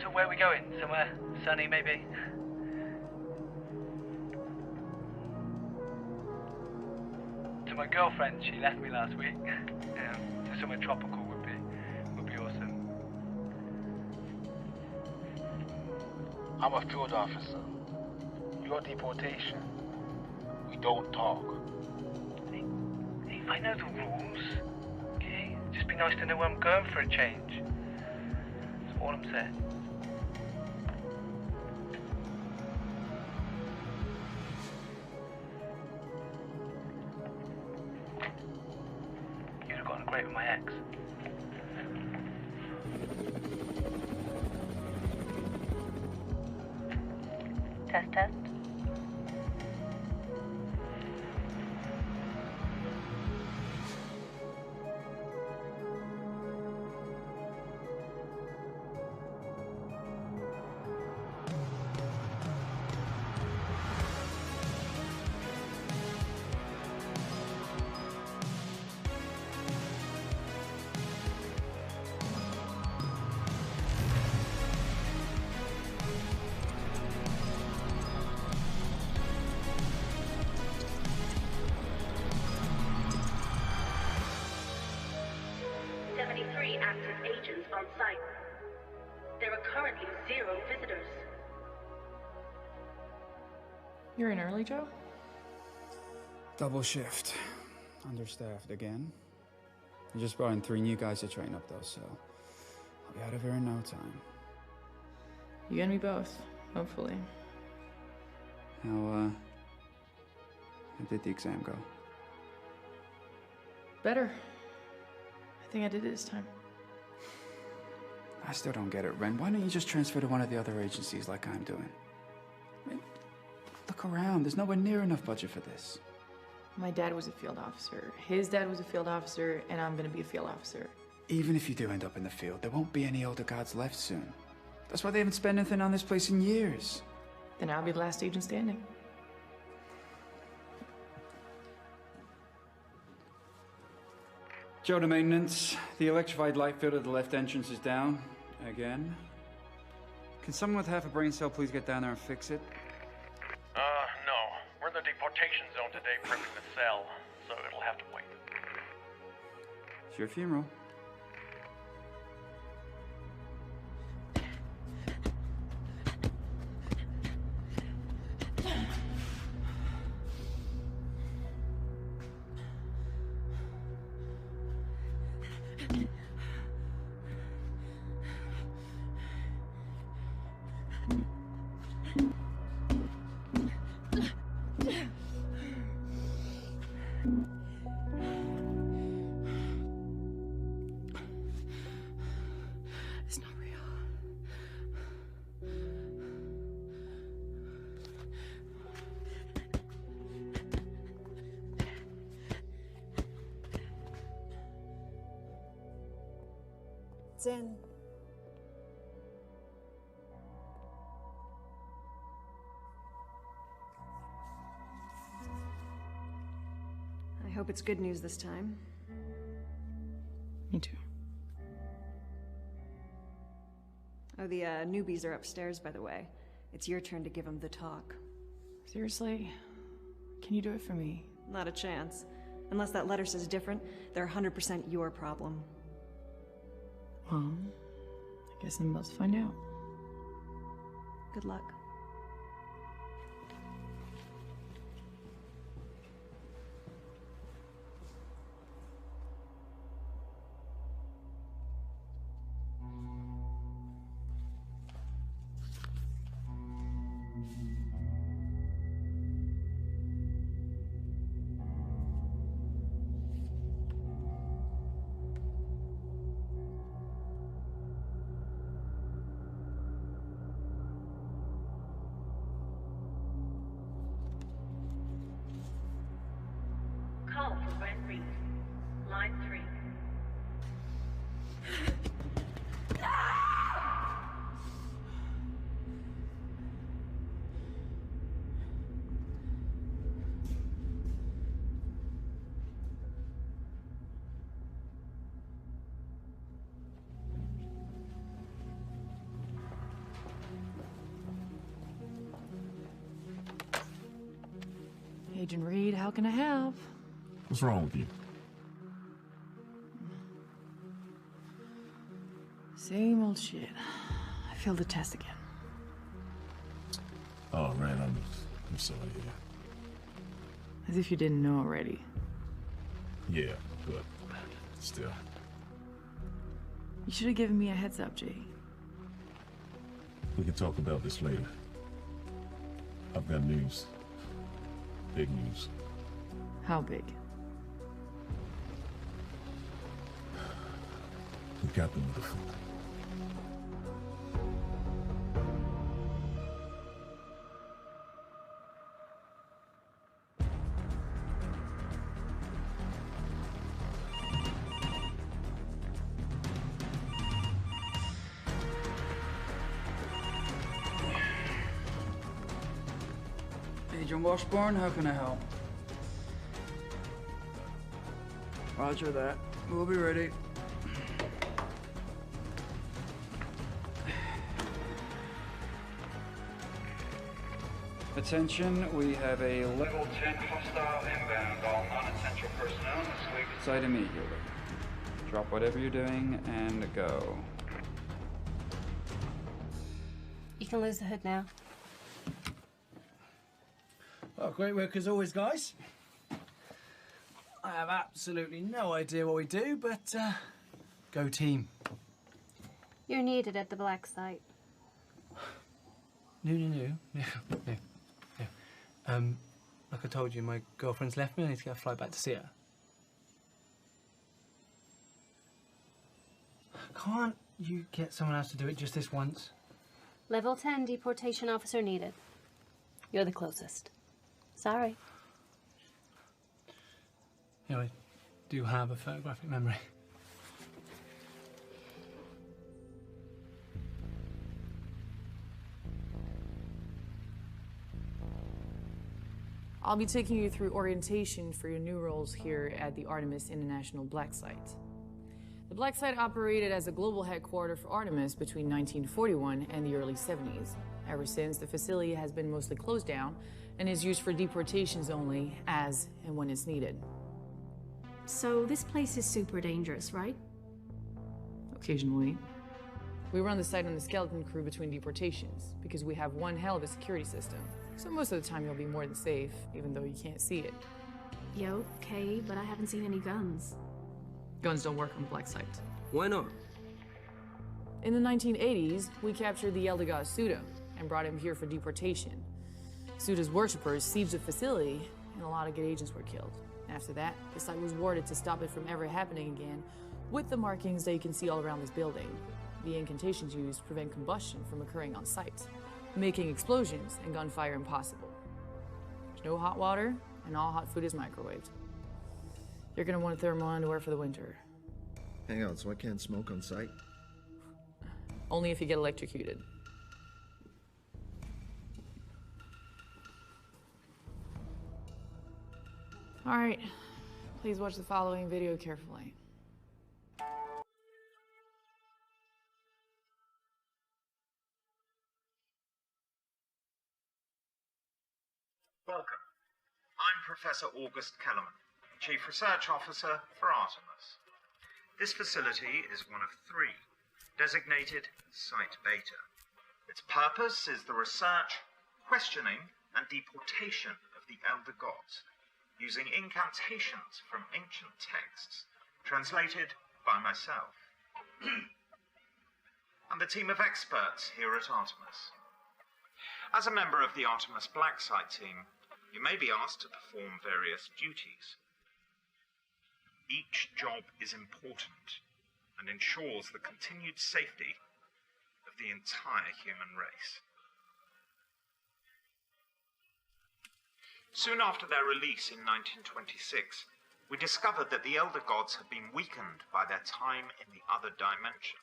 So where are we going? Somewhere sunny, maybe? To my girlfriend, she left me last week. So somewhere tropical would be awesome. I'm a field officer. You're deportation. We don't talk. Hey, I know the rules. Okay? Just be nice to know where I'm going for a change. That's all I'm saying. You'd have gotten great with my ex. Test, test. Active agents on site. There are currently 0 visitors. You're in early, Joe? Double shift. Understaffed again. I just brought in 3 new guys to train up though, so I'll be out of here in no time. You and me both, hopefully. How did the exam go? Better. I think I did it this time. I still don't get it, Ren. Why don't you just transfer to one of the other agencies like I'm doing? I mean, look around. There's nowhere near enough budget for this. My dad was a field officer. His dad was a field officer, and I'm gonna be a field officer. Even if you do end up in the field, there won't be any older guards left soon. That's why they haven't spent anything on this place in years. Then I'll be the last agent standing. Joe to maintenance. The electrified light field at the left entrance is down. Again. Can someone with half a brain cell please get down there and fix it? No. We're in the deportation zone today prepping the cell, so it'll have to wait. It's your funeral. It's not real. It's in. I hope it's good news this time. Me too. Oh, the newbies are upstairs, by the way. It's your turn to give them the talk. Seriously? Can you do it for me? Not a chance. Unless that letter says different, they're 100% your problem. Well, I guess I'm about to find out. Good luck. Call for Red Reef. Line 3. Agent Reed, how can I help? What's wrong with you? Same old shit. I failed the test again. Oh man, I'm sorry. As if you didn't know already. Yeah, but still. You should have given me a heads up, Jay. We can talk about this later. I've got news. Big news. How big? We got the motherfucker. Agent Washburn, how can I help? Roger that. We'll be ready. Attention, we have a level 10 hostile inbound. All non-essential personnel must leave the site immediately. Drop whatever you're doing and go. You can lose the hood now. Well, great work as always, guys. I have absolutely no idea what we do, but go team. You're needed at the black site. No. Like I told you, my girlfriend's left me. I need to get a flight back to see her. Can't you get someone else to do it just this once? Level 10 deportation officer needed. You're the closest. Sorry. You know, I do have a photographic memory. I'll be taking you through orientation for your new roles here at the Artemis International Black Site. The Black Site operated as a global headquarters for Artemis between 1941 and the early 70s. Ever since, the facility has been mostly closed down and is used for deportations only as and when it's needed. So this place is super dangerous, right? Occasionally. We run the site on the skeleton crew between deportations because we have one hell of a security system. So most of the time you'll be more than safe, even though you can't see it. Yeah, okay, but I haven't seen any guns. Guns don't work on the Black Site. Why not? In the 1980s, we captured the elder god Suda and brought him here for deportation. Suda's worshippers sieged the facility, and a lot of good agents were killed. After that, the site was warded to stop it from ever happening again, with the markings that you can see all around this building. The incantations used prevent combustion from occurring on site, making explosions and gunfire impossible. There's no hot water, and all hot food is microwaved. You're gonna want thermal underwear for the winter. Hang on, so I can't smoke on site? Only if you get electrocuted. All right, please watch the following video carefully. Welcome. I'm Professor August Kellerman, Chief Research Officer for Artemis. This facility is one of 3, designated Site Beta. Its purpose is the research, questioning, and deportation of the Elder Gods, using incantations from ancient texts, translated by myself, and the team of experts here at Artemis. As a member of the Artemis Black Site team, you may be asked to perform various duties. Each job is important and ensures the continued safety of the entire human race. Soon after their release in 1926, we discovered that the Elder Gods had been weakened by their time in the other dimension,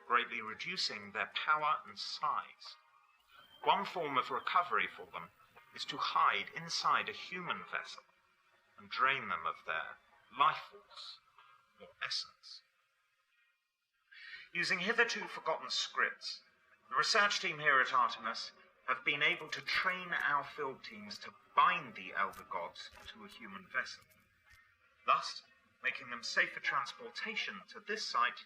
greatly reducing their power and size. One form of recovery for them is to hide inside a human vessel and drain them of their life force or essence. Using hitherto forgotten scripts, the research team here at Artemis have been able to train our field teams to bind the Elder Gods to a human vessel, thus making them safe for transportation to this site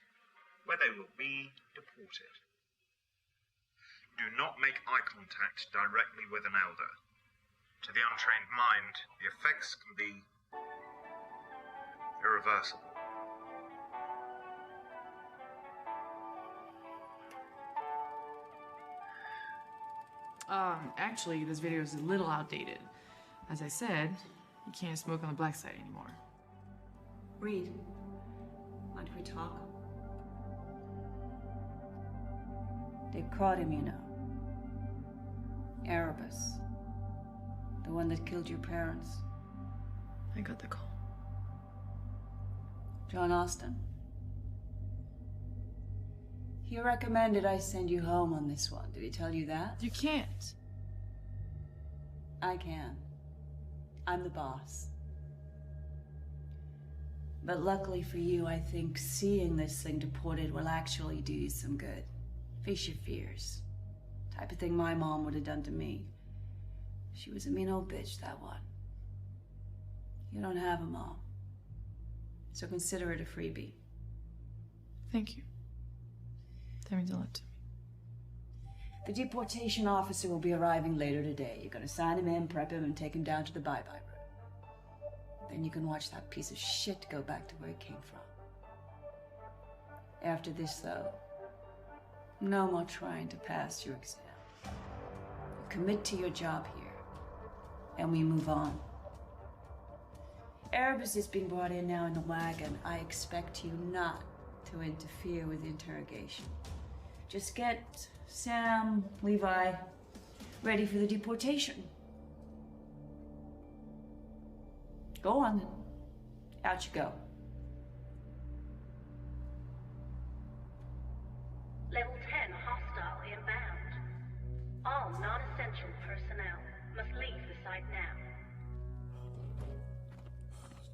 where they will be deported. Do not make eye contact directly with an Elder. To the untrained mind, the effects can be irreversible. Actually, this video is a little outdated. As I said, you can't smoke on the black site anymore. Reed, mind if we talk? They caught him, you know. Erebus. The one that killed your parents. I got the call. John Austin. He recommended I send you home on this one. Did he tell you that? You can't. I can. I'm the boss. But luckily for you, I think seeing this thing deported will actually do you some good. Face your fears. Type of thing my mom would have done to me. She was a mean old bitch, that one. You don't have a mom. So consider it a freebie. Thank you. That means a lot to me. The deportation officer will be arriving later today. You're gonna sign him in, prep him, and take him down to the bye-bye room. Then you can watch that piece of shit go back to where he came from. After this, though, no more trying to pass your exam. You commit to your job here, and we move on. Erebus is being brought in now in the wagon. I expect you not to interfere with the interrogation. Just get Sam, Levi, ready for the deportation. Go on then. Out you go. Level 10 hostile inbound. All non-essential personnel must leave the site now.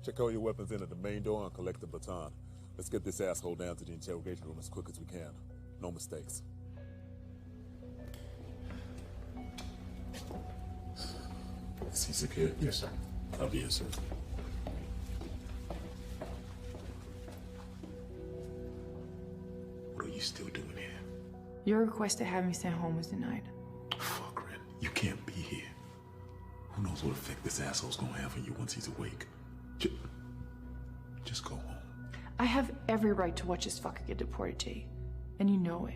Check all your weapons in at the main door and collect the baton. Let's get this asshole down to the interrogation room as quick as we can. No mistakes. Is he secure? Yes, sir. I'll be here, sir. What are you still doing here? Your request to have me sent home was denied. Fuck, Ren. You can't be here. Who knows what effect this asshole's gonna have on you once he's awake. Just go home. I have every right to watch this fucker get deported, Jay. And you know it.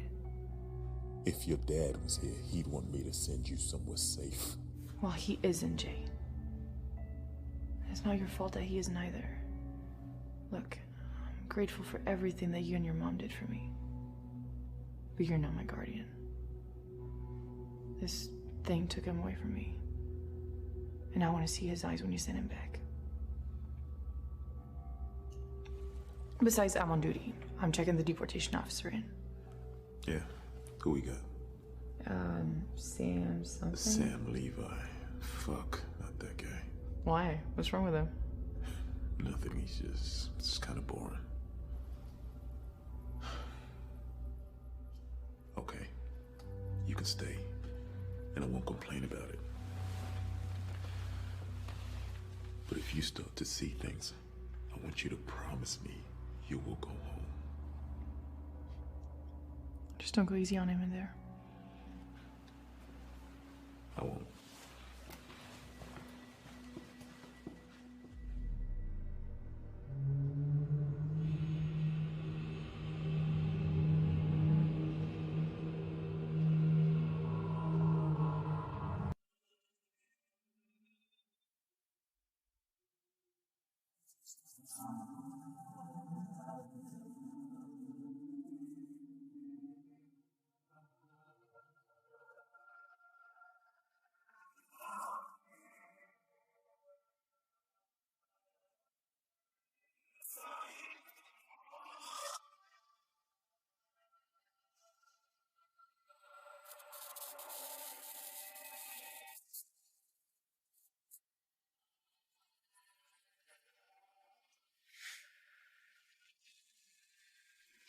If your dad was here, he'd want me to send you somewhere safe. Well, he isn't, Jay. It's not your fault that he isn't either. Look, I'm grateful for everything that you and your mom did for me. But you're not my guardian. This thing took him away from me. And I want to see his eyes when you send him back. Besides, I'm on duty. I'm checking the deportation officer in. Yeah. Who we got? Sam something? Sam Levi. Fuck, not that guy. Why? What's wrong with him? Nothing, he's just kind of boring. Okay. You can stay, and I won't complain about it. But if you start to see things, I want you to promise me you will go home. Just don't go easy on him in there. I won't.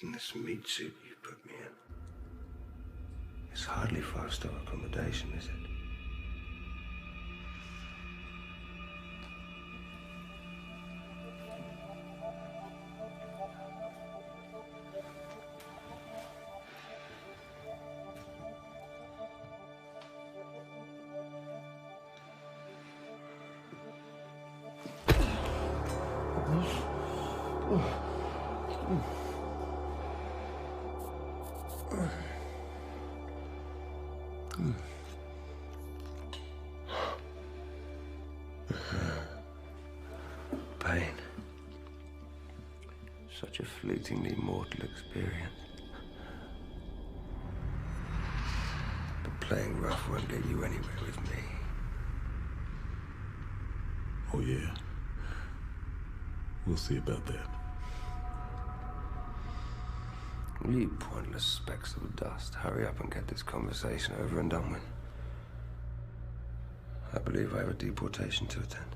In this meat suit you put me in, It's hardly five-star accommodation, is it? Pain. Such a fleetingly mortal experience. But playing rough won't get you anywhere with me. Oh, yeah. We'll see about that. You pointless specks of dust. Hurry up and get this conversation over and done with. I believe I have a deportation to attend.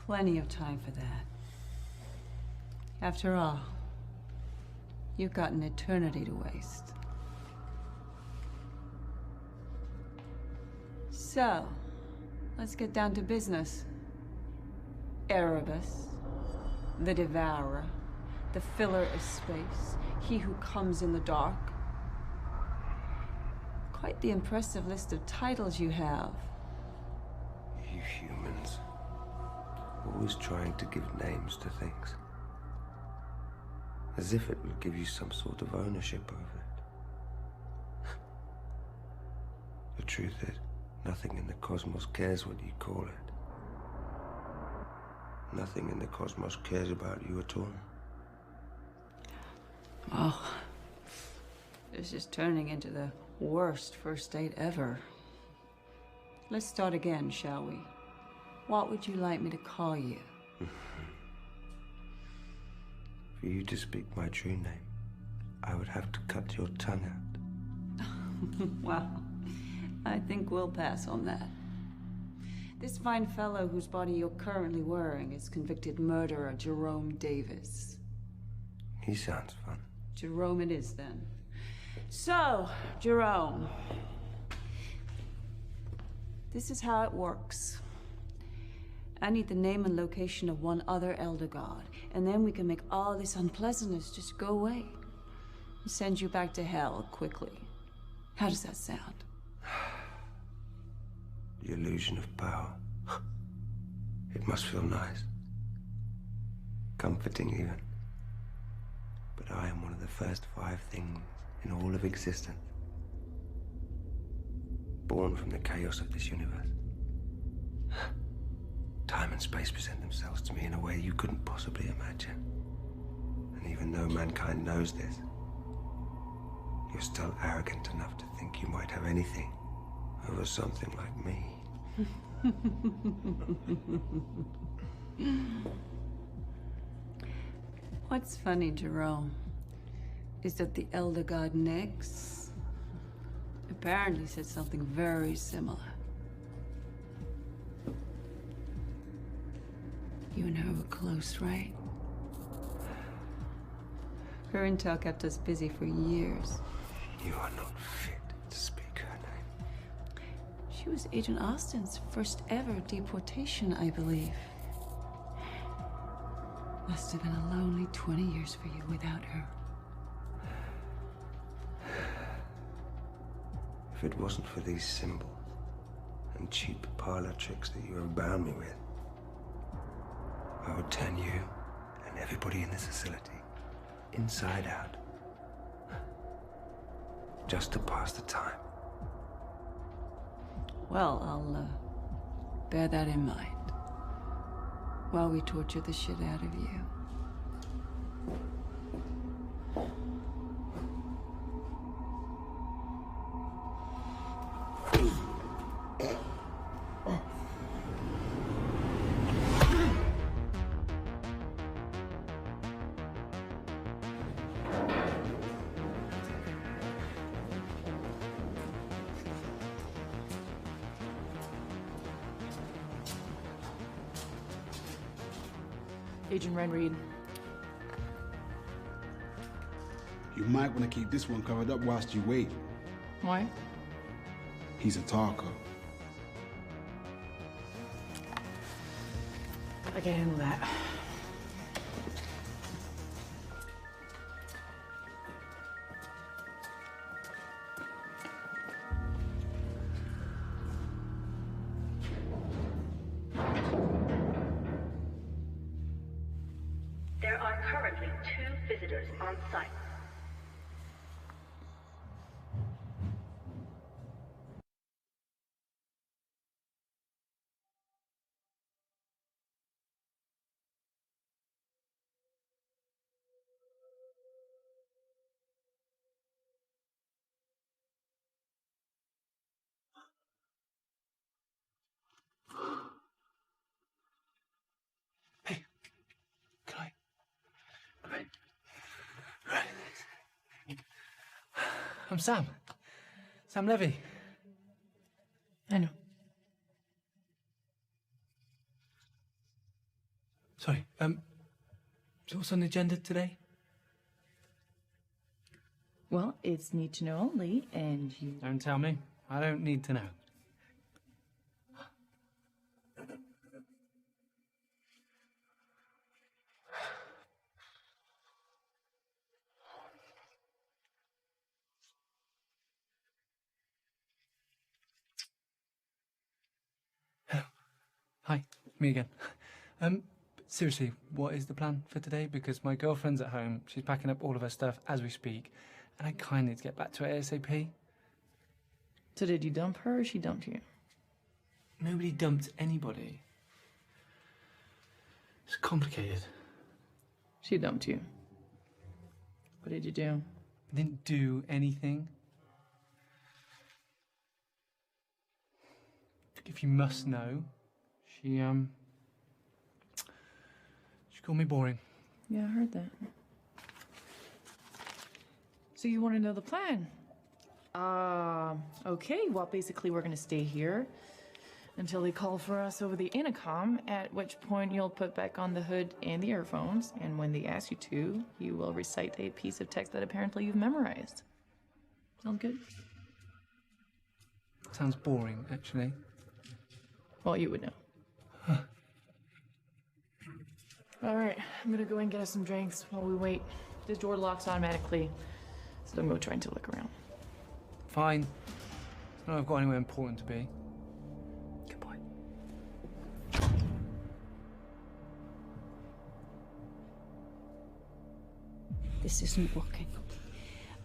Plenty of time for that. After all, you've got an eternity to waste. So, let's get down to business. Erebus, the Devourer, the Filler of Space, he who comes in the dark. Quite the impressive list of titles you have. You humans. Always trying to give names to things. As if it will give you some sort of ownership over it. The truth is, nothing in the cosmos cares what you call it. Nothing in the cosmos cares about you at all. Oh, this is turning into the worst first date ever. Let's start again, shall we? What would you like me to call you? For you to speak my true name, I would have to cut your tongue out. Well, I think we'll pass on that. This fine fellow whose body you're currently wearing is convicted murderer Jerome Davis. He sounds fun. Jerome it is, then. So, Jerome. This is how it works. I need the name and location of one other Elder God, and then we can make all this unpleasantness just go away. And send you back to hell quickly. How does that sound? The illusion of power. It must feel nice. Comforting even. But I am one of the first 5 things in all of existence. Born from the chaos of this universe. Time and space present themselves to me in a way you couldn't possibly imagine. And even though mankind knows this, you're still arrogant enough to think you might have anything over something like me. What's funny, Jerome, is that the Elder God Nyx apparently said something very similar. You and her were close, right? Her intel kept us busy for years. You are not fit to speak her name. She was Agent Austin's first ever deportation, I believe. Must have been a lonely 20 years for you without her. If it wasn't for these symbols and cheap parlor tricks that you have bound me with, I would turn you and everybody in this facility inside out. Just to pass the time. Well, I'll bear that in mind while we torture the shit out of you. Agent Ren Reed. You might want to keep this one covered up whilst you wait. Why? He's a talker. I can handle that. There are currently 2 visitors on site. I'm Sam. Sam Levy. I know. Sorry, so what's on the agenda today? Well, it's need to know only, and you... Don't tell me. I don't need to know. Hi, me again. Seriously, what is the plan for today? Because my girlfriend's at home, she's packing up all of her stuff as we speak, and I kind of need to get back to her ASAP. So did you dump her or she dumped you? Nobody dumped anybody. It's complicated. She dumped you. What did you do? I didn't do anything. If you must know, she called me boring. Yeah, I heard that. So you want to know the plan? Okay, well, basically we're gonna stay here until they call for us over the intercom, at which point you'll put back on the hood and the earphones, and when they ask you to, you will recite a piece of text that apparently you've memorized. Sound good? Sounds boring, actually. Well, you would know. All right, I'm gonna go and get us some drinks while we wait. This door locks automatically, so don't go trying to look around. Fine. I don't know if I've got anywhere important to be. Good boy. This isn't working.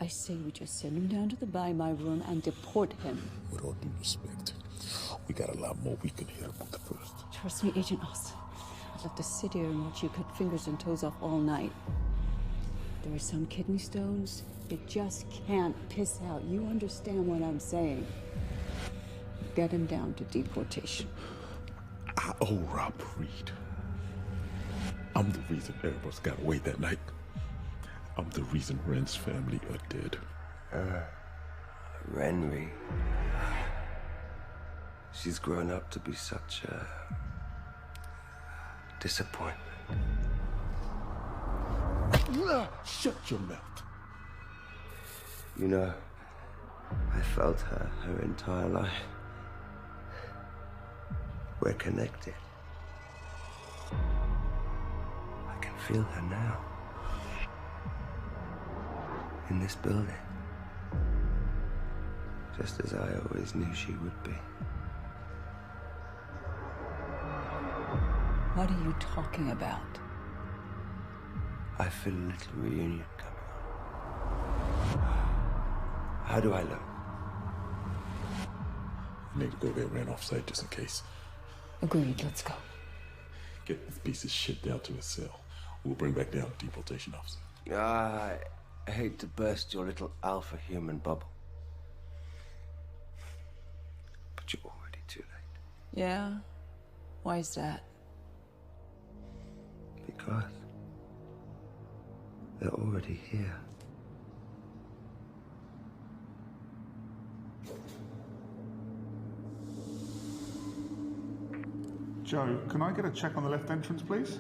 I say we just send him down to the by my room and deport him. With all due respect, we got a lot more we could hit him with first. Trust me, Agent Austin. I'd love to sit here and watch you cut fingers and toes off all night. There are some kidney stones you just can't piss out. You understand what I'm saying? Get him down to deportation. I owe Rob Reed. I'm the reason Erebus got away that night. I'm the reason Ren's family are dead. Ren Reed. She's grown up to be such a disappointment. Shut your mouth. You know, I felt her entire life. We're connected. I can feel her now. In this building. Just as I always knew she would be. What are you talking about? I feel a little reunion coming on. How do I look? I need to go there, ran off-site just in case. Agreed, let's go. Get this piece of shit down to his cell. We'll bring back down the deportation officer. I hate to burst your little alpha human bubble. But you're already too late. Yeah? Why is that? Because they're already here. Joe, can I get a check on the left entrance, please?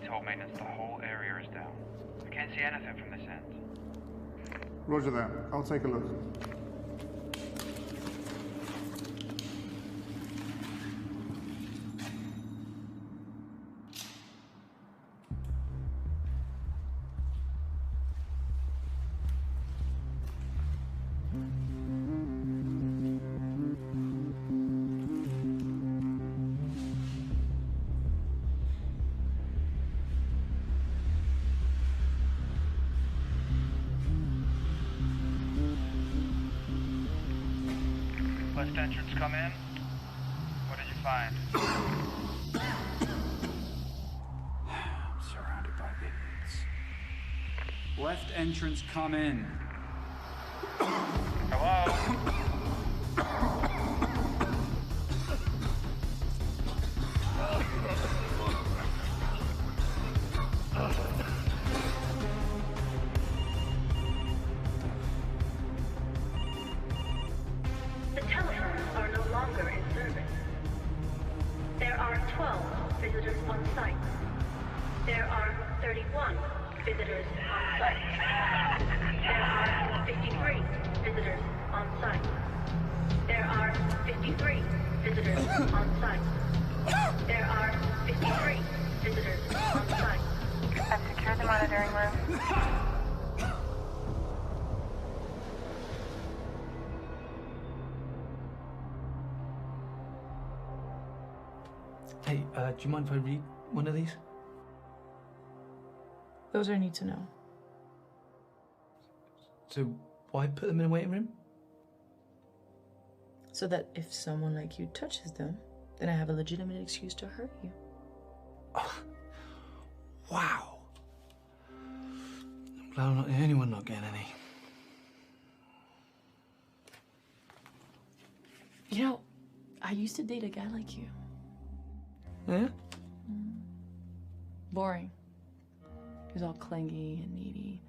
told maintenance the whole area is down. I can't see anything from this end. Roger that. I'll take a look. West entrance come in. What did you find? I'm surrounded by idiots. Left entrance, come in. Hello? The telephones are no longer in service. There are 12 visitors on site. There are 31 visitors on site. There are 53 visitors on site. There are 53 visitors on site. There are 53 visitors on site. I've secured the monitoring room. Hey, do you mind if I read one of these? Those are need to know. So, why put them in a waiting room? So that if someone like you touches them, then I have a legitimate excuse to hurt you. Wow. I'm glad I'm not the only one not getting any. You know, I used to date a guy like you. Yeah? Boring. He was all clingy and needy.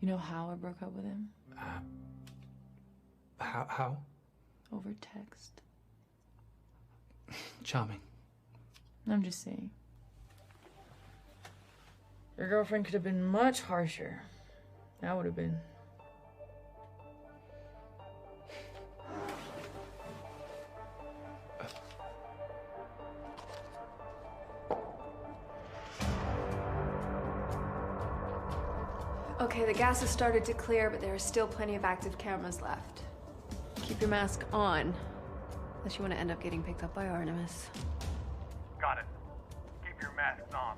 You know how I broke up with him? How? Over text. Charming. I'm just saying. Your girlfriend could have been much harsher. I would have been. Okay, the gas has started to clear, but there are still plenty of active cameras left. Keep your mask on, unless you want to end up getting picked up by Artemis. Got it. Keep your masks on.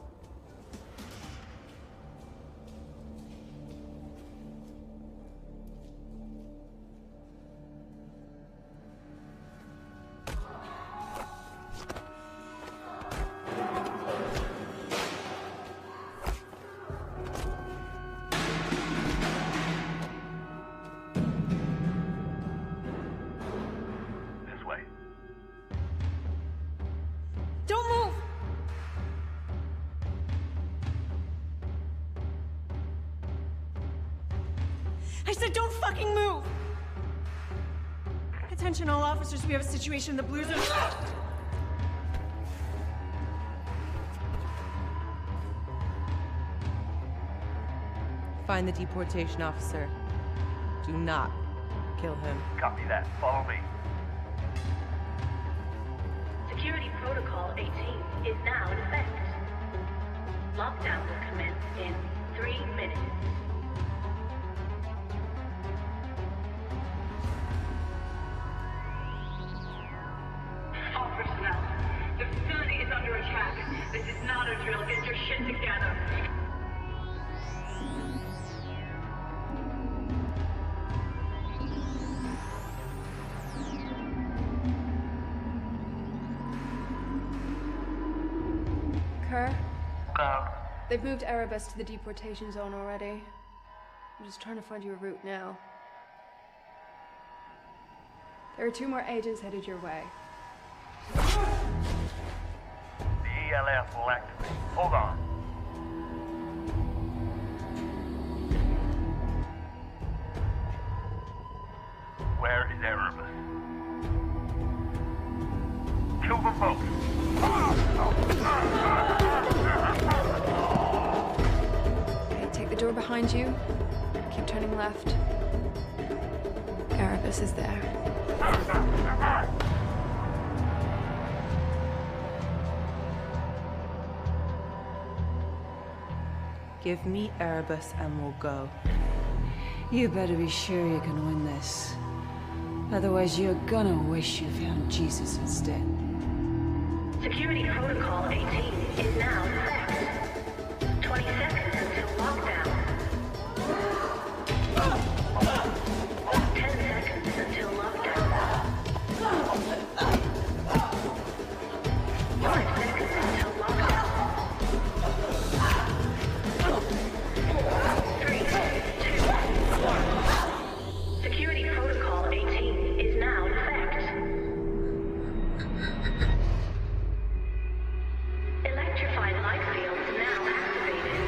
This way. Don't move! I said don't fucking move! Attention all officers, we have a situation in the blue zone. Find the deportation officer. Do not kill him. Copy that. Follow me. Security Protocol 18 is now in effect. Lockdown will commence in 3 minutes. All personnel, the facility is under attack. This is not a drill. Get your shit together. Kerr? They've moved Erebus to the deportation zone already. I'm just trying to find you a route now. There are 2 more agents headed your way. The ELF will activate. Hold on. Where is Erebus? Kill them both. door behind you. Keep turning left. Erebus is there. Give me Erebus and we'll go. You better be sure you can win this. Otherwise, you're gonna wish you found Jesus instead. Security Protocol 18 is now in effect. 20 seconds until lockdown. 10 seconds until lockdown. 5 seconds until lockdown. 3, 2, 1. Security Protocol 18 is now in effect. Electrified light fields now activated.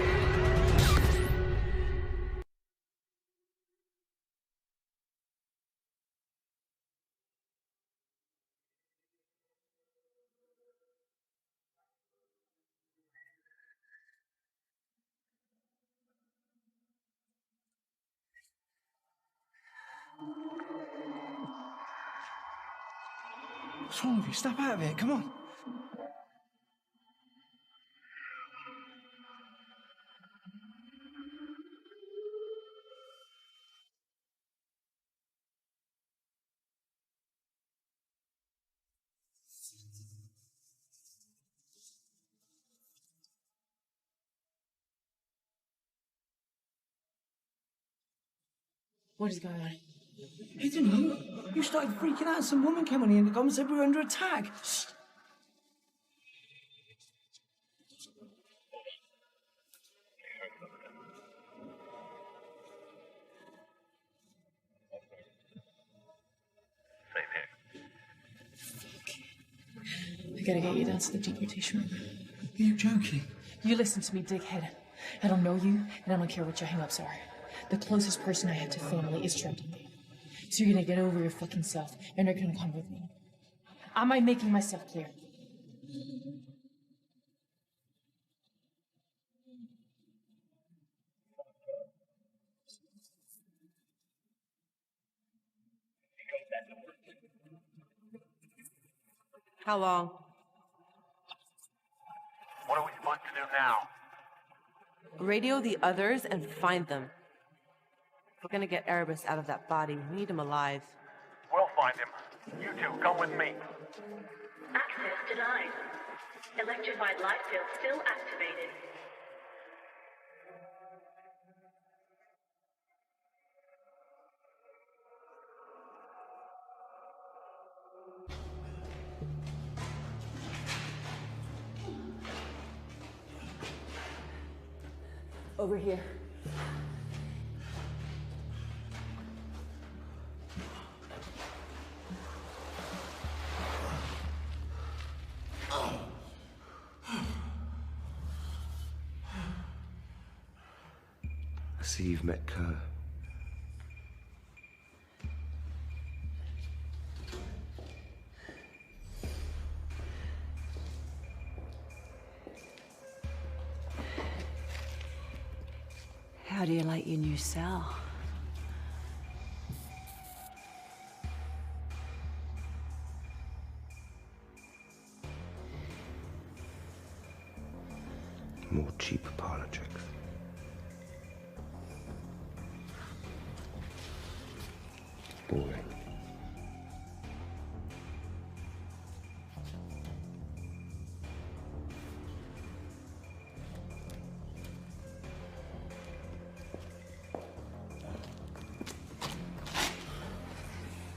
What's wrong with you? Snap out of it, come on. What is going on? I don't know. You started freaking out. Some woman came on the intercom and said we were under attack. I gotta get you down to the deportation room. Are you joking? You listen to me, dickhead. I don't know you, and I don't care what your hang-ups are. The closest person I have to family is trapped in there. So you're gonna get over your fucking self, and you're gonna come with me. Am I making myself clear? How long? What are we supposed to do now? Radio the others and find them. If we're gonna get Erebus out of that body, we need him alive. We'll find him. You two, come with me. Access denied. Electrified light field still activated. Over here. I see you've met Kerr. How do you like your new cell? More cheap parlor tricks. Boring.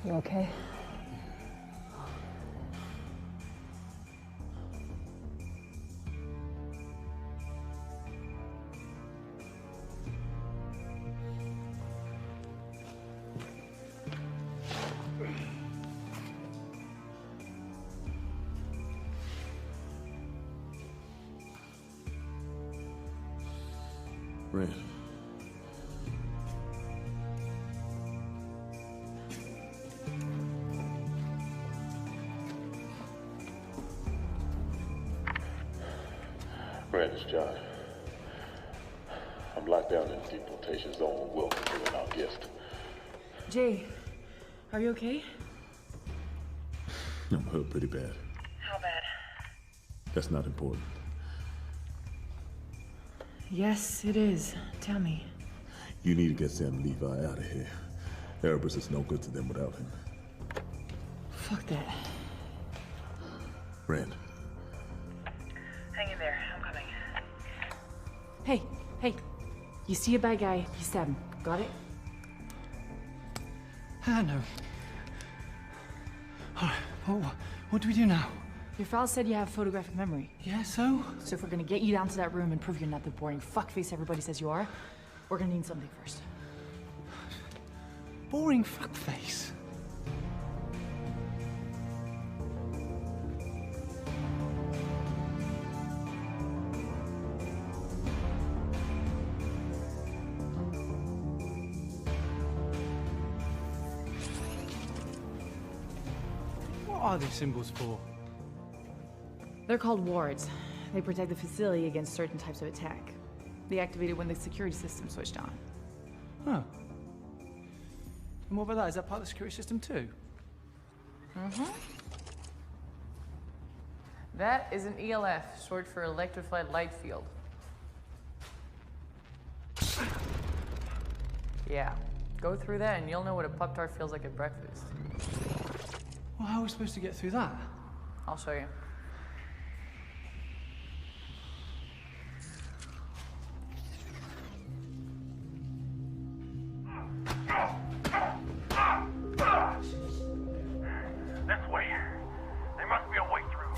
You okay? Ren. Ren, it's John. I'm locked down in the deportation zone. Welcome to our guest. Jay, are you okay? I'm hurt pretty bad. How bad? That's not important. Yes, it is. Tell me. You need to get Sam Levi out of here. Erebus is no good to them without him. Fuck that. Rand. Hang in there. I'm coming. Hey, hey. You see a bad guy, you stab him. Got it? I know. All right, what do we do now? Your file said you have photographic memory. Yeah, so? So if we're gonna get you down to that room and prove you're not the boring fuckface everybody says you are, we're gonna need something first. Boring fuckface? What are these symbols for? They're called wards. They protect the facility against certain types of attack. They activated when the security system switched on. Huh. And what about that? Is that part of the security system too? Mm-hmm. That is an ELF, short for electrified light field. Yeah. Go through that and you'll know what a Pop-Tart feels like at breakfast. Well, how are we supposed to get through that? I'll show you. This way. There must be a way through.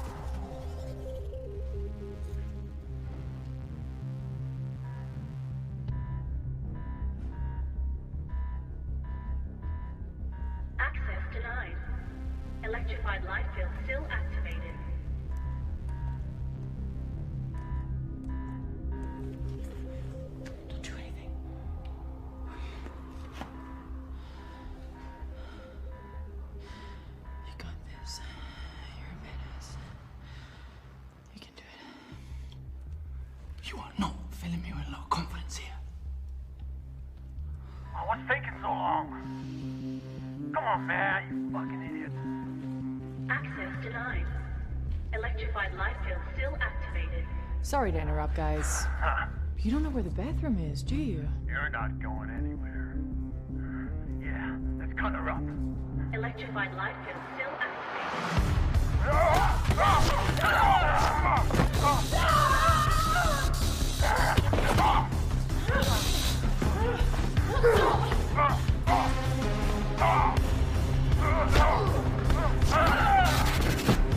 Access denied. Electrified light field still activated. Don't do anything. You got this. You're a badass. You can do it. You are not filling me with a lot of confidence here. Oh, what's taking so long? Come on, man, you fucking idiot. Access denied. Electrified light field still activated. Sorry to interrupt, guys. Huh? You don't know where the bathroom is, do you? You're not going anywhere. Yeah, let's cut her up. Electrified light field still activated.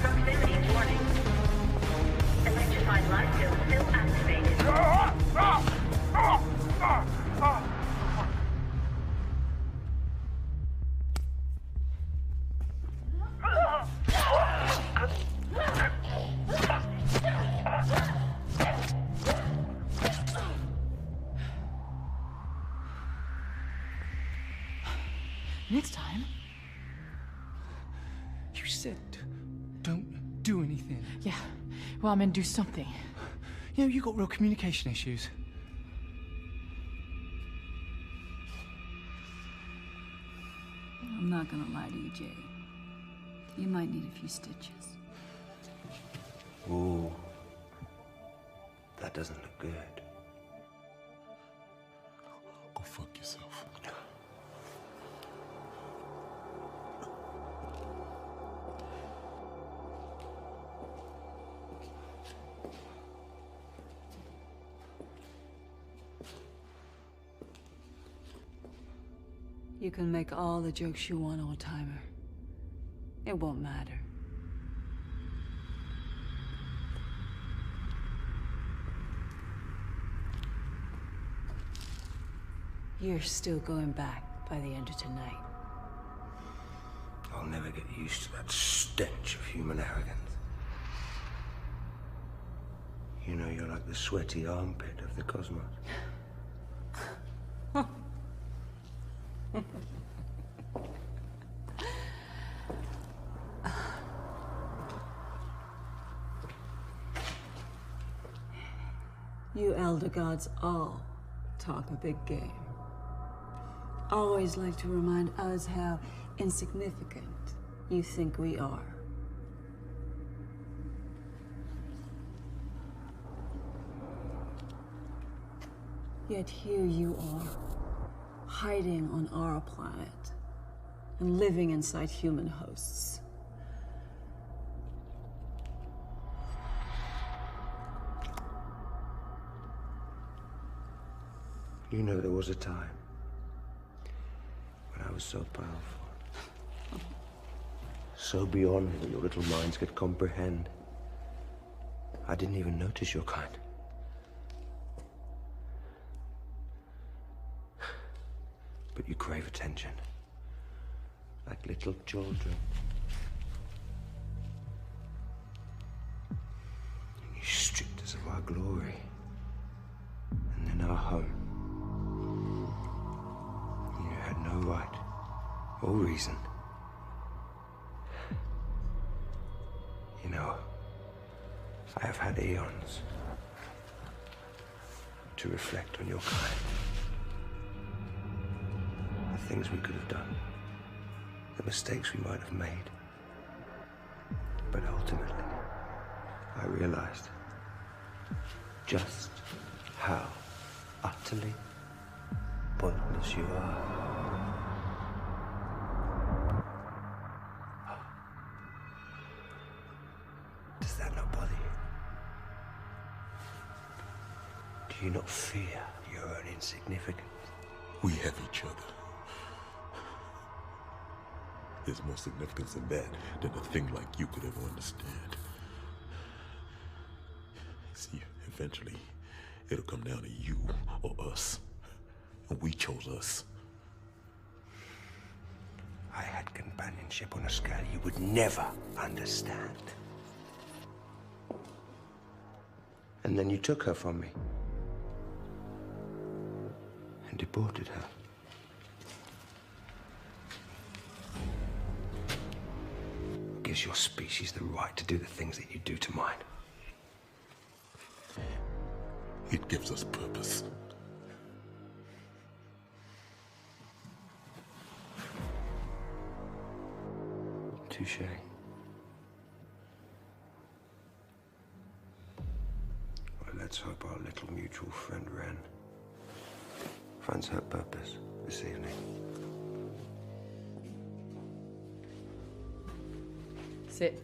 Proximity warning. Electrified light field still activated. Next time. You said don't do anything. Yeah. Well, I'm gonna do something. You know, you got real communication issues. I'm not gonna lie to you, Jay. You might need a few stitches. Ooh. That doesn't look good. Go fuck yourself. You can make all the jokes you want, old-timer. It won't matter. You're still going back by the end of tonight. I'll never get used to that stench of human arrogance. You know, you're like the sweaty armpit of the cosmos. You Elder Gods all talk a big game. Always like to remind us how insignificant you think we are. Yet here you are, hiding on our planet and living inside human hosts. You know, there was a time when I was so powerful, so beyond what your little minds could comprehend. I didn't even notice your kind. But you crave attention, like little children. And you stripped us of our glory, and then our home. You had no right or reason. You know, I have had eons to reflect on your kind. The things we could have done, the mistakes we might have made. But ultimately, I realized just how utterly pointless you are. Does that not bother you? Do you not fear your own insignificance? We have each other. There's more significance in that than a thing like you could ever understand. See, eventually, it'll come down to you or us. And we chose us. I had companionship on a scale you would never understand. And then you took her from me. And deported her. Gives your species the right to do the things that you do to mine. It gives us purpose. Touche. Well, let's hope our little mutual friend Ren finds her purpose this evening. Sit.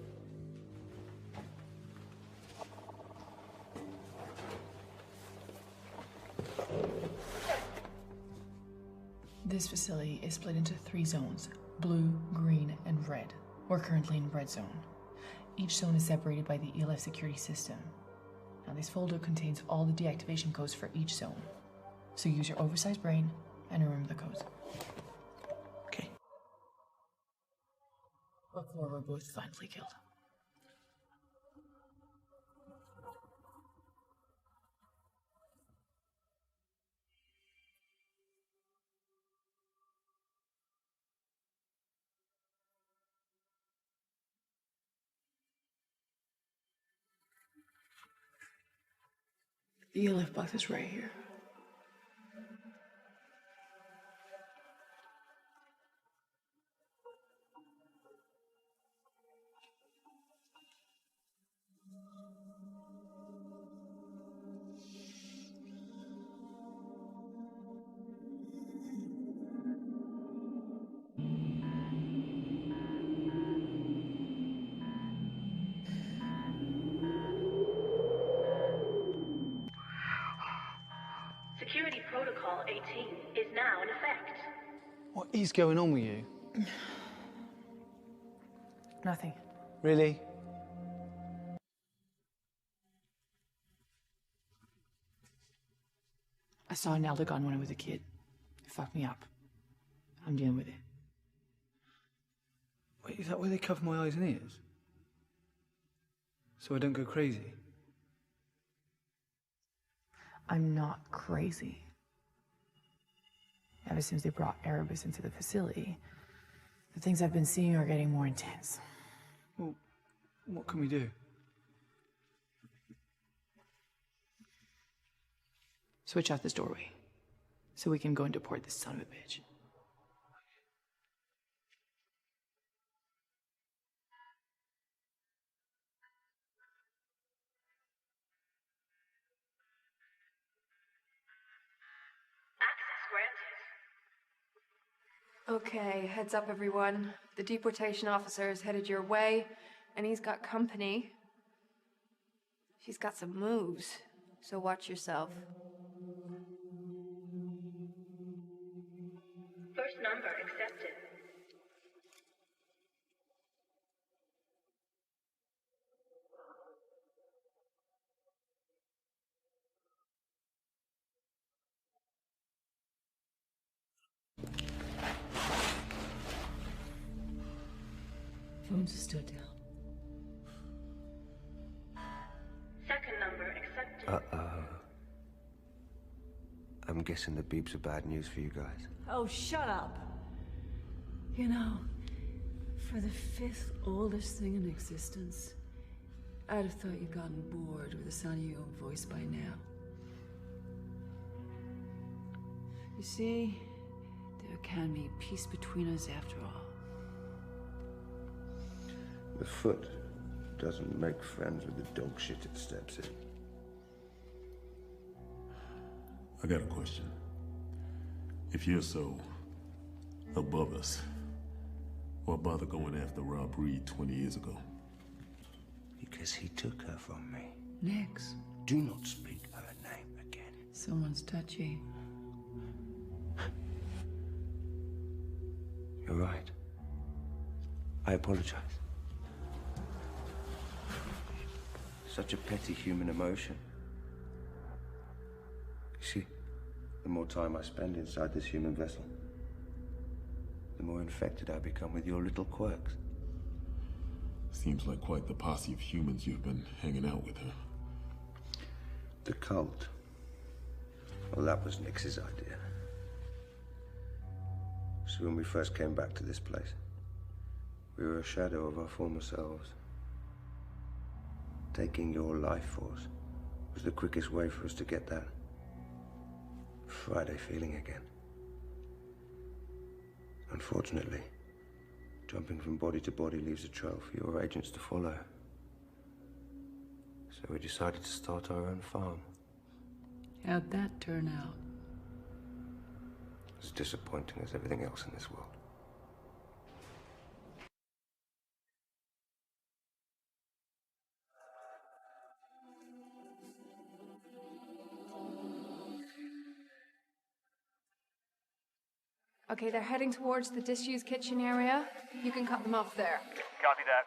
This facility is split into 3 zones: blue, green, and red. We're currently in red zone. Each zone is separated by the ELF security system. Now, this folder contains all the deactivation codes for each zone. So use your oversized brain and remember the codes. Okay. Before we're both finally killed. The ELF box is right here. Security Protocol 18 is now in effect. What is going on with you? Nothing. Really? I saw an Elder when I was a kid. It fucked me up. I'm dealing with it. Wait, is that why they cover my eyes and ears? So I don't go crazy? I'm not crazy. Ever since they brought Erebus into the facility, the things I've been seeing are getting more intense. Well, what can we do? Switch out this doorway. so we can go and deport this son of a bitch. Okay, heads up everyone. The deportation officer is headed your way, and he's got company. She's got some moves, so watch yourself. First number accepted. Phones are still down. Second number accepted. I'm guessing the beeps are bad news for you guys. Oh, shut up. You know, for the 5th oldest thing in existence, I'd have thought you'd gotten bored with the sound of your own voice by now. You see, there can be peace between us after all. The foot doesn't make friends with the dog shit it steps in. I got a question. If you're so above us, why bother going after Rob Reed 20 years ago? Because he took her from me. Nix. Do not speak her name again. Someone's touchy. You're right. I apologize. Such a petty human emotion. You see, the more time I spend inside this human vessel, the more infected I become with your little quirks. Seems like quite the posse of humans you've been hanging out with, huh? The cult. Well, that was Nix's idea. So when we first came back to this place, we were a shadow of our former selves. Taking your life force was the quickest way for us to get that Friday feeling again. Unfortunately, jumping from body to body leaves a trail for your agents to follow. So we decided to start our own farm. How'd that turn out? As disappointing as everything else in this world. Okay, they're heading towards the disused kitchen area. You can cut them off there. Copy that.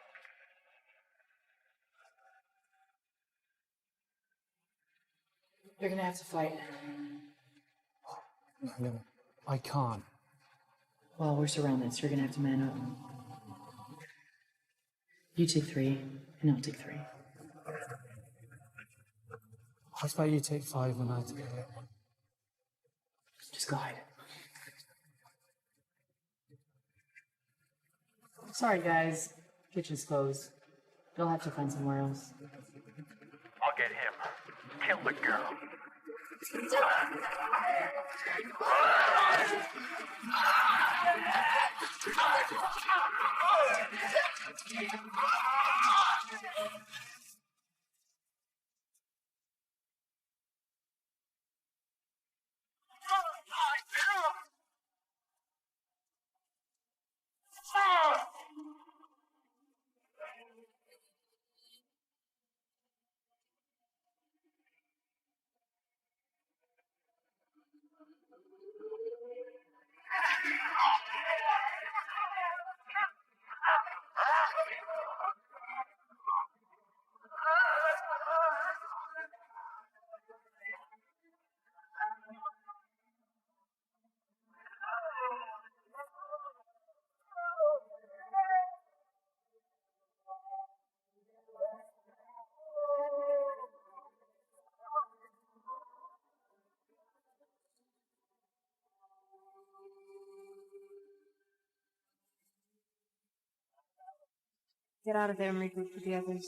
You're gonna have to fight. No, I can't. Well, we're surrounded, so you're gonna have to man up. You take 3, and I'll take 3. How about you take 5 and I take it? Just go hide. Sorry, guys. Kitchen's closed. You'll have to find somewhere else. I'll get him. Kill the girl. Get out of there and regroup with the others.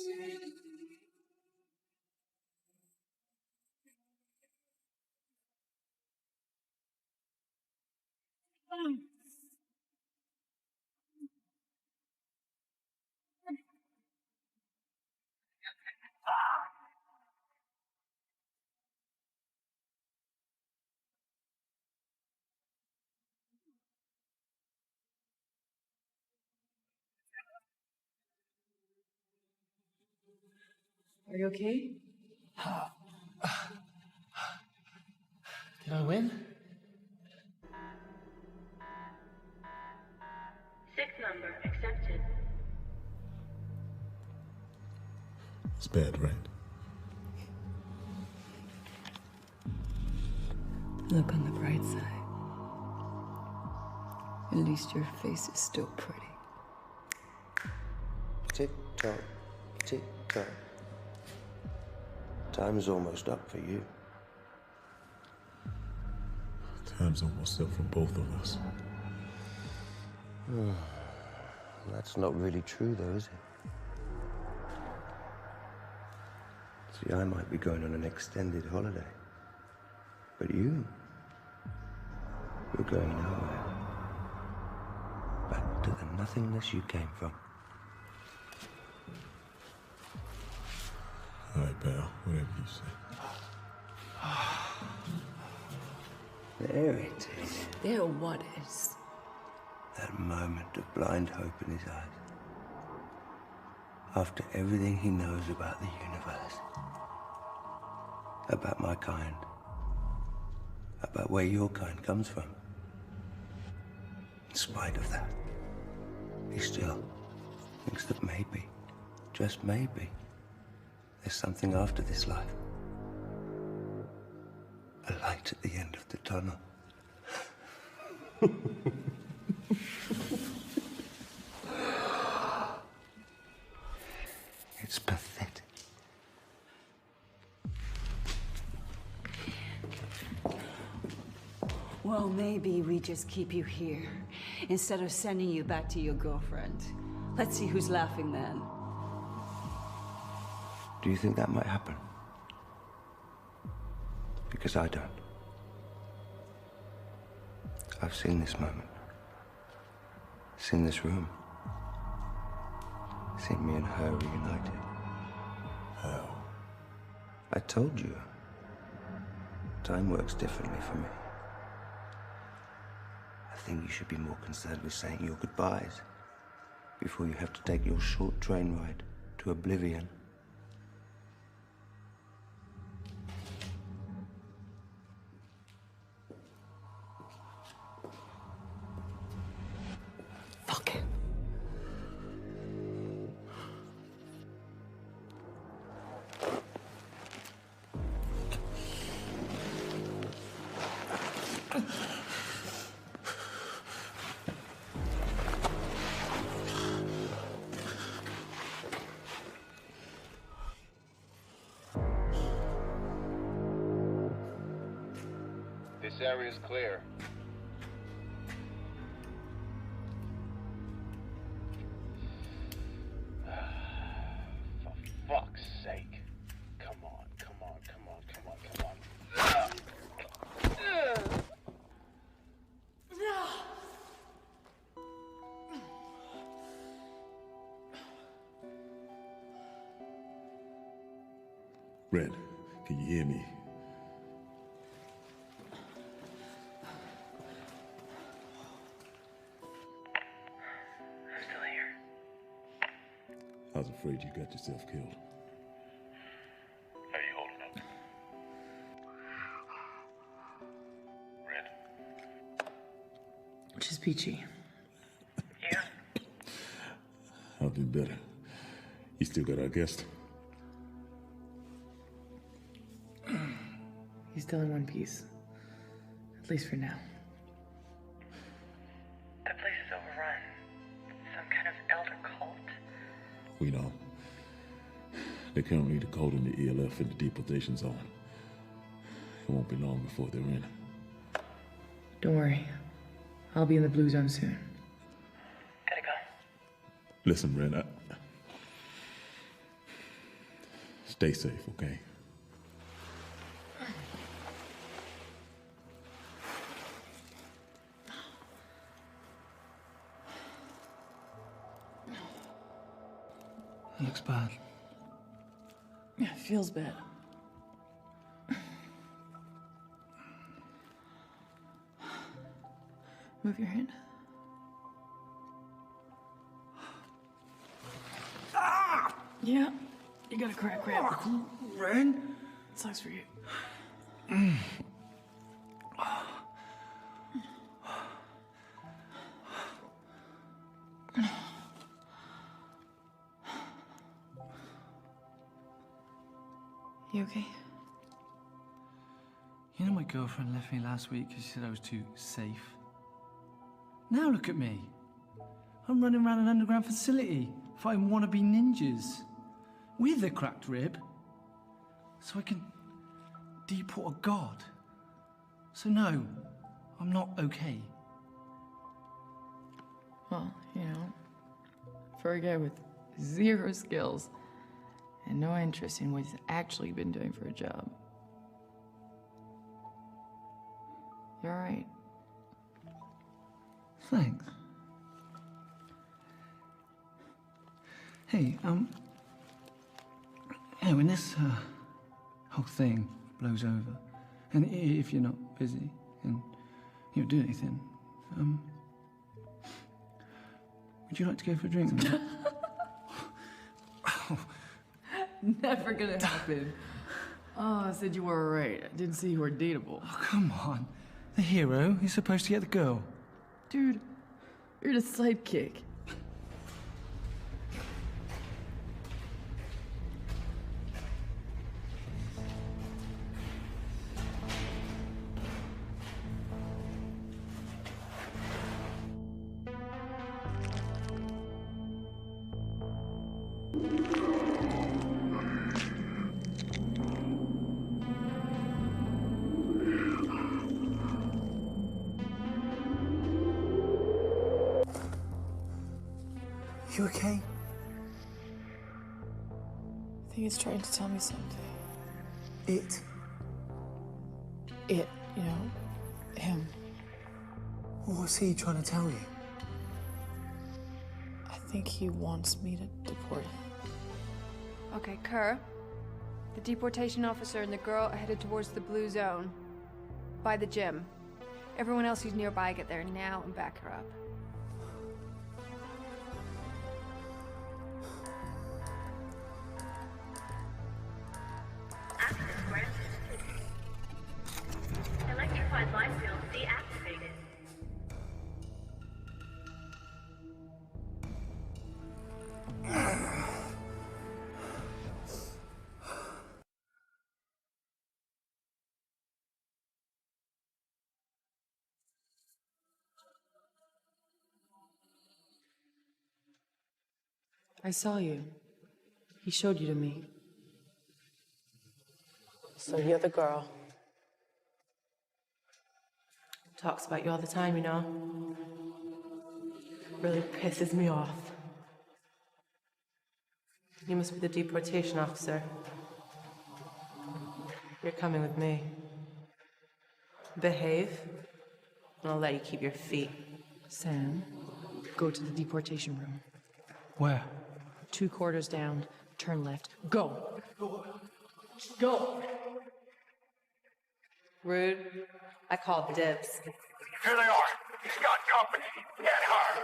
Are you okay? Did I win? Sixth number accepted. It's bad, right? Look on the bright side. At least your face is still pretty. Tick-tock, tick-tock. Time's almost up for you. Time's almost up for both of us. That's not really true, though, is it? See, I might be going on an extended holiday. But you're going nowhere. Back to the nothingness you came from. All right, pal. Whatever you say. There it is. There what is? That moment of blind hope in his eyes. After everything he knows about the universe. About my kind. About where your kind comes from. In spite of that, he still thinks that maybe, just maybe, there's something after this life. A light at the end of the tunnel. It's pathetic. Well, maybe we just keep you here instead of sending you back to your girlfriend. Let's see who's laughing then. Do you think that might happen? Because I don't. I've seen this moment. Seen this room. Seen me and her reunited. How? I told you. Time works differently for me. I think you should be more concerned with saying your goodbyes before you have to take your short train ride to oblivion. Fuck it. This area is clear. For fuck's sake. Come on, come on, come on, come on, come on. Red, can you hear me? I'm still here. I was afraid you got yourself killed. How you holding up? Red. She's peachy. Yeah? I've been better. You still got our guest? He's still in one piece. At least for now. That place is overrun. Some kind of elder cult. We know. They currently the code in the ELF in the deportation zone. It won't be long before they're in. Don't worry. I'll be in the blue zone soon. Gotta go. Listen, Ren, stay safe, okay? Looks bad. Yeah, it feels bad. Move your hand. Ah! Yeah, you got a crack rib. Oh, Ren? Sucks for you. You okay? You know my girlfriend left me last week because she said I was too safe? Now look at me. I'm running around an underground facility fighting wannabe ninjas with a cracked rib so I can deport a god. So no, I'm not okay. Well, you know, for a guy with 0 skills and no interest in what he's actually been doing for a job, you're all right. Thanks. Hey, yeah, when this whole thing blows over, and if you're not busy and you don't do anything, would you like to go for a drink? Never gonna happen. Oh, I said you were alright. I didn't say you were dateable. Oh, come on. The hero, he's supposed to get the girl. Dude, you're the sidekick. You okay? I think it's trying to tell me something. It? It, you know, him. What's he trying to tell you? I think he wants me to deport him. Okay, Kerr. The deportation officer and the girl are headed towards the blue zone. By the gym. Everyone else who's nearby, get there now and back her up. Access granted. Electrified light field deactivated. I saw you. He showed you to me. So you're the girl. Talks about you all the time, you know. Really pisses me off. You must be the deportation officer. You're coming with me. Behave, and I'll let you keep your feet. Sam, go to the deportation room. Where? 2 quarters down, turn left. Go! Go! Rude. I called dibs. Here they are. He's got company. Get her.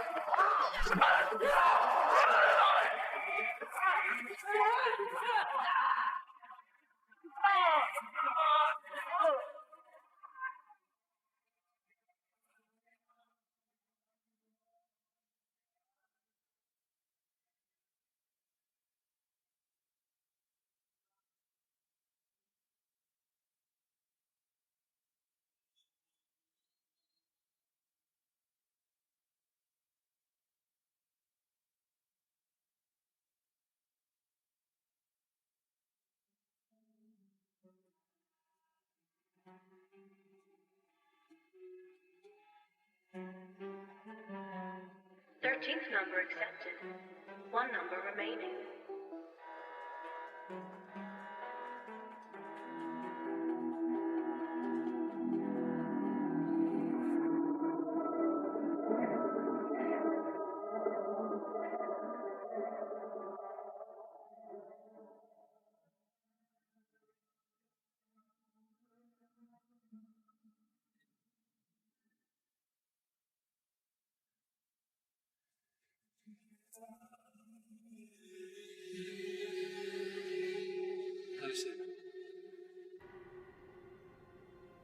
Thirteenth number accepted. 1 number remaining.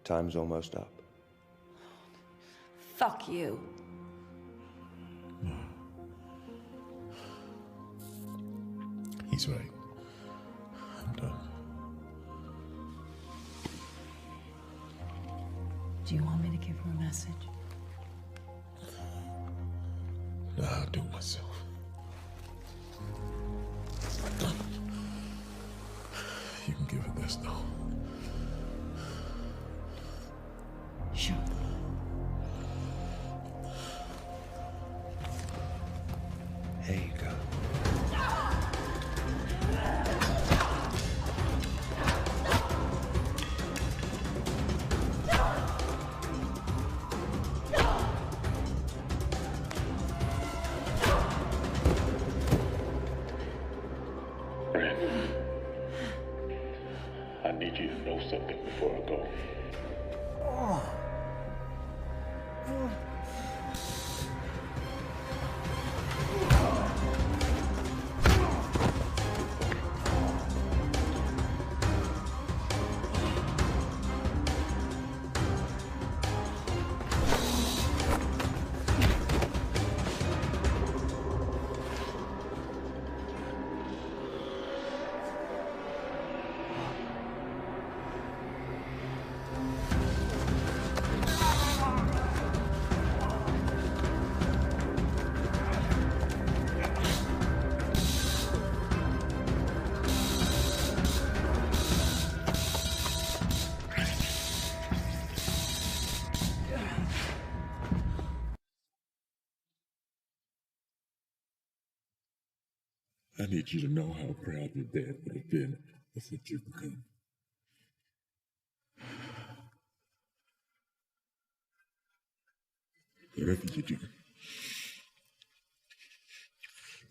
Time's almost up. Fuck you. He's right. I'm done. Do you want me to give her a message? Nah, I'll do it myself. You can give her this, though. Sure. There you go. I need you to know something before I go. I need you to know how proud your dad would have been of what you've become. Whatever you do,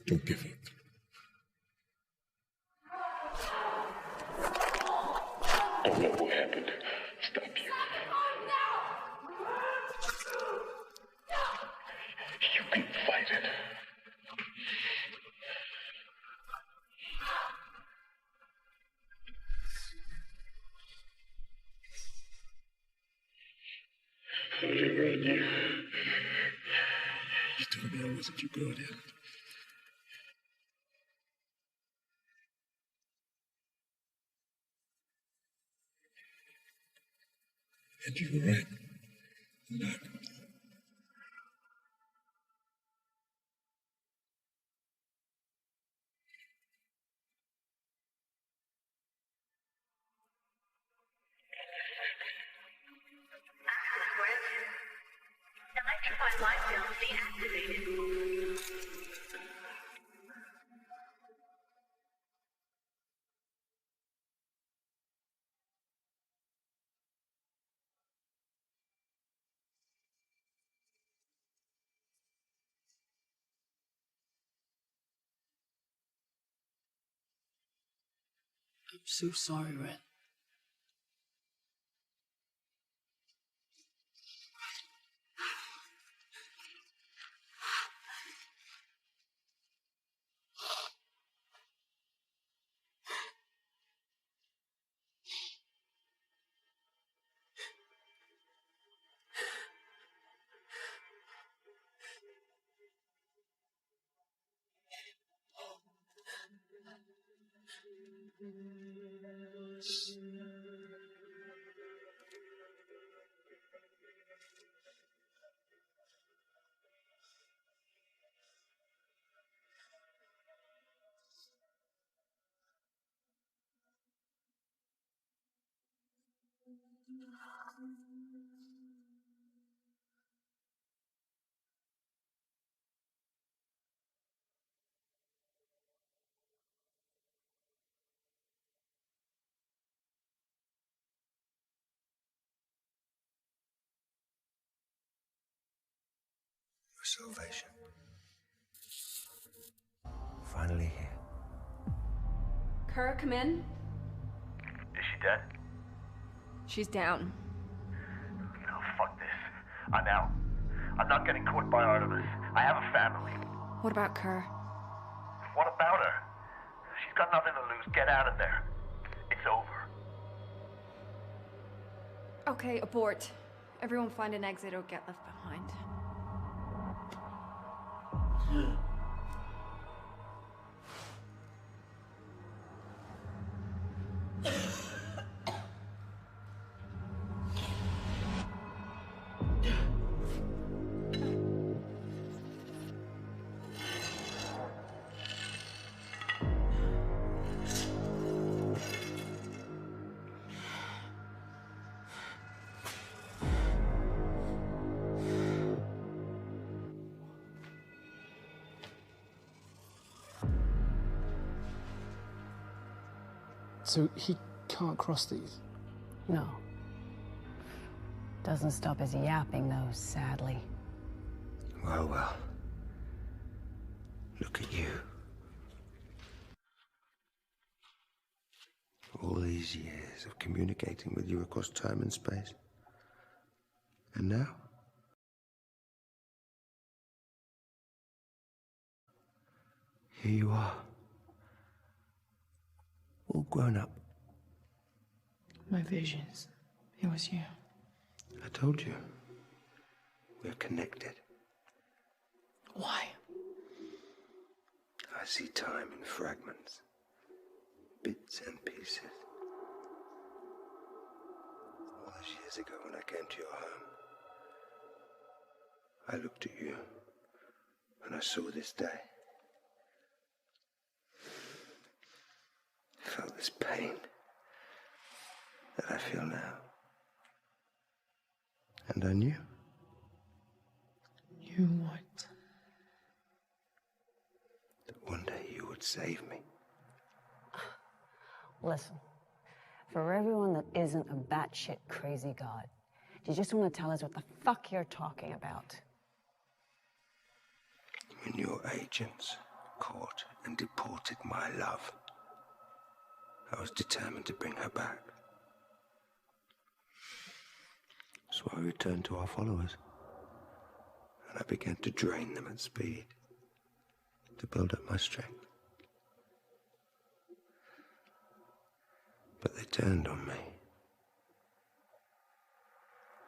don't give up. Don't let what happened stop you. You can fight it. Whatever I knew, you told me I wasn't your guardian. And you were right. I'm not. Electrified light field deactivated. I'm so sorry, Red. For salvation. Finally here. Kerr, come in. Is she dead? She's down. No, fuck this. I'm out. I'm not getting caught by Artemis. I have a family. What about Kerr? What about her? She's got nothing to lose. Get out of there. It's over. Okay, abort. Everyone find an exit or get left behind. So he can't cross these? No. Doesn't stop his yapping, though, sadly. Well, well. Look at you. All these years of communicating with you across time and space. And now? Here you are. All grown up. My visions. It was you. I told you. We're connected. Why? I see time in fragments. Bits and pieces. All those years ago when I came to your home, I looked at you and I saw this day. I felt this pain that I feel now. And I knew. You what? That one day you would save me. Listen, for everyone that isn't a batshit crazy god, do you just want to tell us what the fuck you're talking about? When your agents caught and deported my love, I was determined to bring her back. So I returned to our followers, and I began to drain them at speed, to build up my strength. But they turned on me.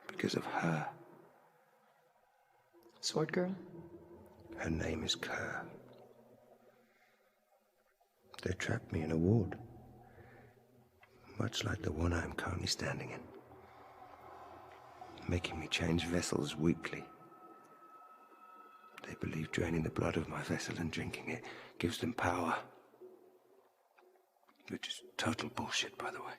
Because of her. Sword girl? Her name is Kerr. They trapped me in a ward, much like the one I am currently standing in, making me change vessels weekly. They believe draining the blood of my vessel and drinking it gives them power. Which is total bullshit, by the way.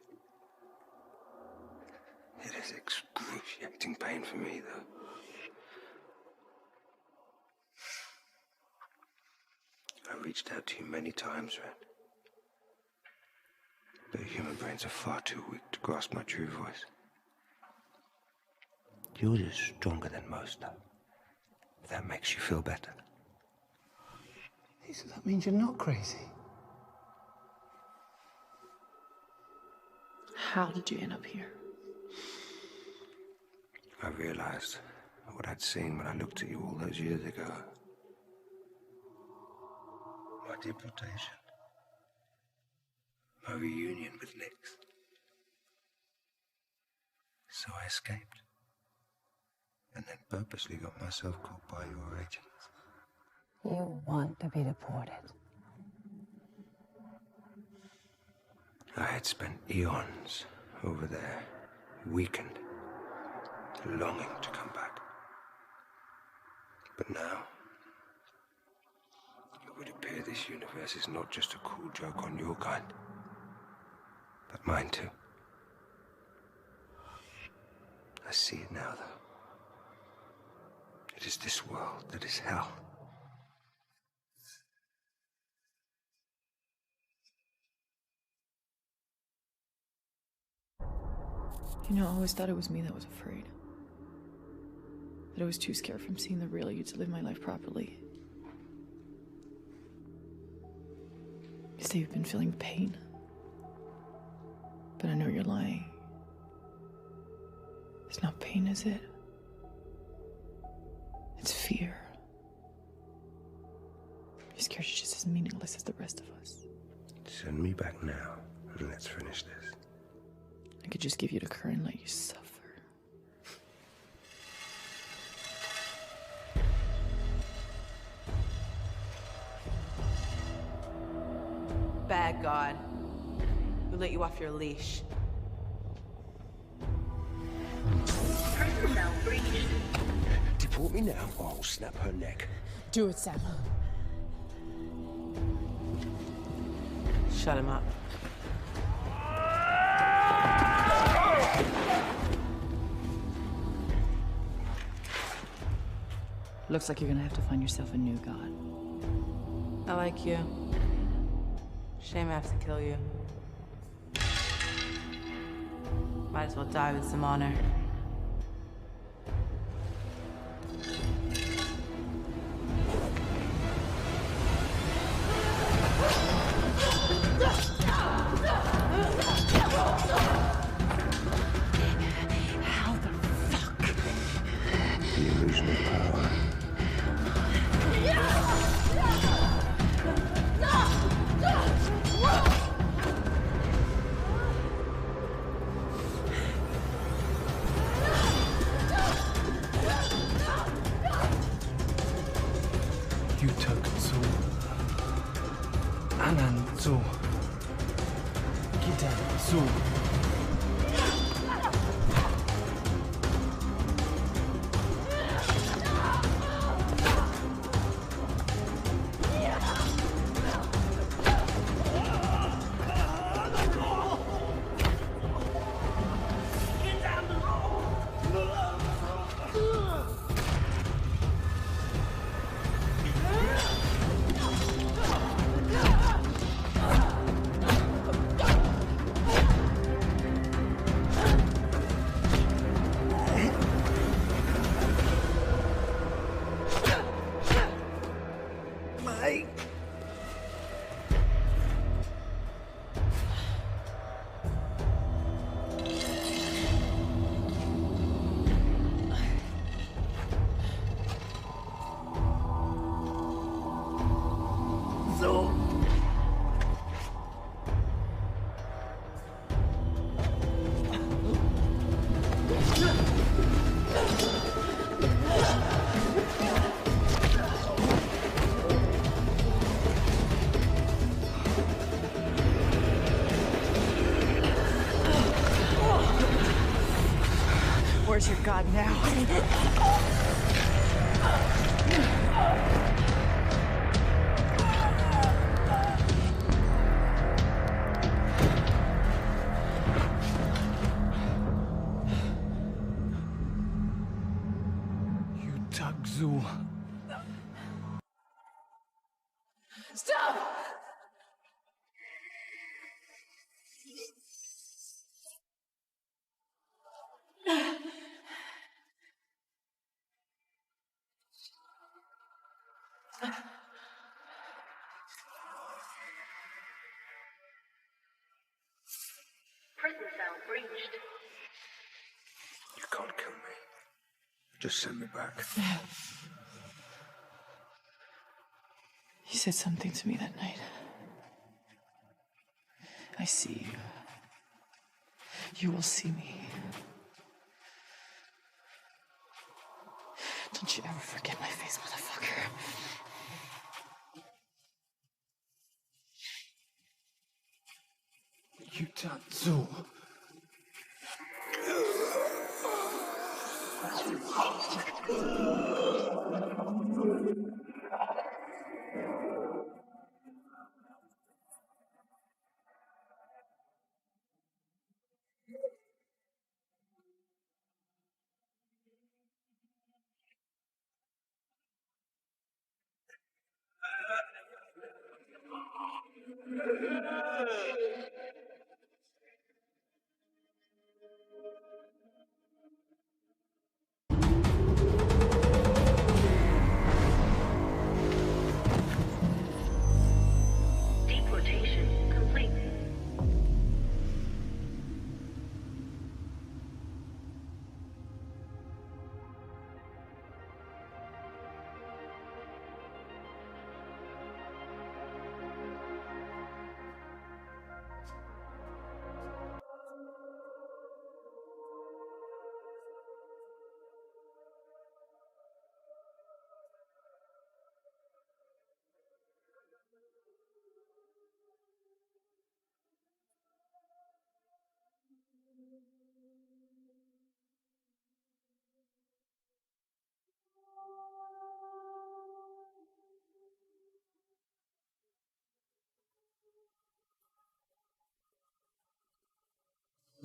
It is excruciating pain for me, though. I reached out to you many times, Red. But human brains are far too weak to grasp my true voice. Yours is stronger than most, though. If that makes you feel better. So that means you're not crazy. How did you end up here? I realized what I'd seen when I looked at you all those years ago. My deportation. My reunion with Nix. So I escaped. And then purposely got myself caught by your agents. You want to be deported. I had spent eons over there, weakened, longing to come back. But now, it would appear this universe is not just a cool joke on your kind, but mine too. I see it now, though. It is this world that is hell. You know, I always thought it was me that was afraid. That I was too scared from seeing the real you to live my life properly. You say you've been feeling pain. But I know you're lying. It's not pain, is it? It's fear. You're scared you're just as meaningless as the rest of us. Send me back now, and let's finish this. I could just give you the current and let you suffer. bad god who let you off your leash. Prison cell breached. Deport me now, or I'll snap her neck. Do it, Sam. Shut him up. Looks like you're gonna have to find yourself a new god. I like you. Shame I have to kill you. Might as well die with some honor. How the fuck? The illusion of power. You took so. Anan so. Kita so. Where's your god now? You Tagzu. Stop! Prison cell breached. You can't kill me. Just send me back. You said something to me that night. I see you. You will see me. Don't you ever forget my face, motherfucker. You Tagzu. Deportation complete.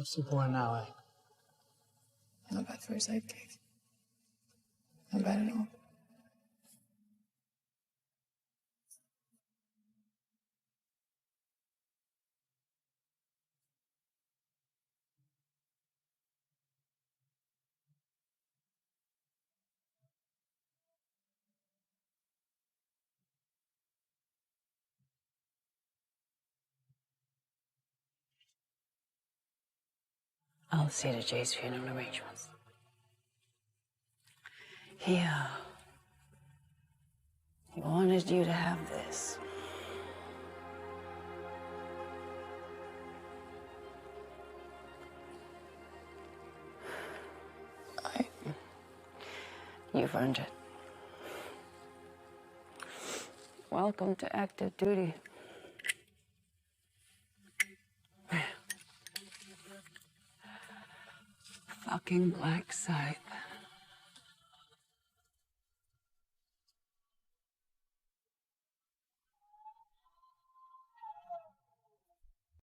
What's the point now, eh? Not bad for a sidekick. Not bad at all. I'll see to Jay's funeral arrangements. Yeah. He wanted you to have this. You've earned it. Welcome to active duty. Fucking black site.